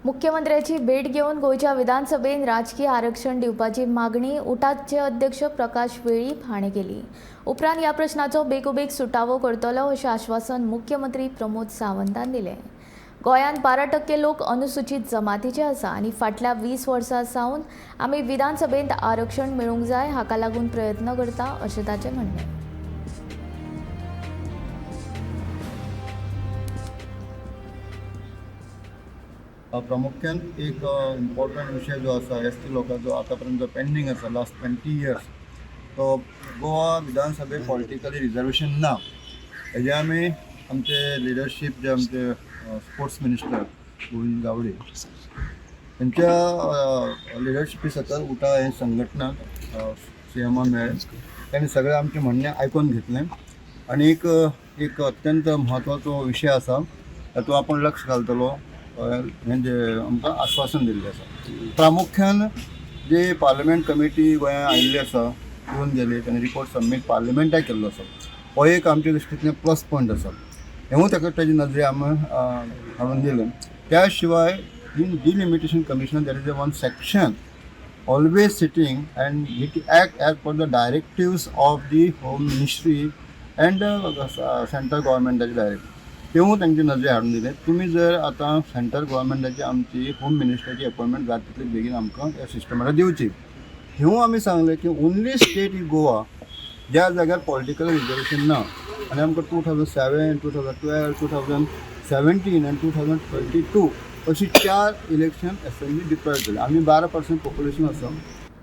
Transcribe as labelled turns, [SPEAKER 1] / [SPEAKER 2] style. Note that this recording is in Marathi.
[SPEAKER 1] मुख्यमंत्र्यांची भेट घेऊन गोयच्या विधानसभेत राजकीय आरक्षण दिवपाची मागणी उठाचे अध्यक्ष प्रकाश वेळीप हाणें केली. उपरांत ह्या प्रश्नाचो बेगोबेग सुटावो करतलो अशें आश्वासन मुख्यमंत्री प्रमोद सावंतान दिलें. गोंयांत 12% लोक अनुसूचित जमातीचे आसा आनी फाटल्या 20 वर्सां सावन आमी विधानसभेंत आरक्षण मेळूंक जाय हाका लागून प्रयत्न करता अशें ताचें म्हणणें.
[SPEAKER 2] प्रामुख्यान एक इम्पॉर्टंट विषय जो आसा एस.टी लोकांचो आतापर्यंत पेंडींग आसा लास्ट 20 years, तो गोवा विधानसभेक पॉलिटिकली रिजर्वेशन ना. हेजे आमी आमचे लिडरशीप जे आमचे स्पोर्ट्स मिनिस्टर गोविंद गावडे त्यांच्या लिडरशिपी सकल उठा हे संघटना सीएमा मेळ्ळे. त्यांनी सगळे आमचे म्हणणे आयकून घेतले आणि एक अत्यंत म्हत्वाचो विषय आसा तातूंत आपण लक्ष घालतलो म्हणजे आमकां आश्वासन दिल्लें आसा. प्रामुख्यान जे पार्लमेंट कमिटी गोंयांत आयिल्ली आसा येवन गेली त्यांनी रिपोर्ट सबमीट पार्लमेंटाक केल्लो आसा. हो एक आमच्या दृश्टींतल्यान प्लस पॉयंट आसा. हेवूय ताका ताजे नजरे आमी हाडून दिलें. त्या शिवाय in delimitation commission there is one section always sitting and he to act as per the directives of the home ministry and central government directive. तेवूय तांचे नजरे हाडून दिले. तुम्ही जर आतां सेंट्रल गोवोरमेंटाची आमची होम मिनिस्टराची अपॉयंटमेंट जाता तितले बेगीन आमकां ह्या सिस्टमार दिवची. हेवूय आमी सांगलें की ओन्ली स्टेट इन गोवा ज्या जाग्यार पॉलिटिकल रिजर्वेशन ना आनी आमकां 2007, 2012, 2017 आनी 2022 अशी 4 इलेक्शन असेंब्ली डिक्लेअर केली. आम्ही 12% पॉप्युलेशन आसा.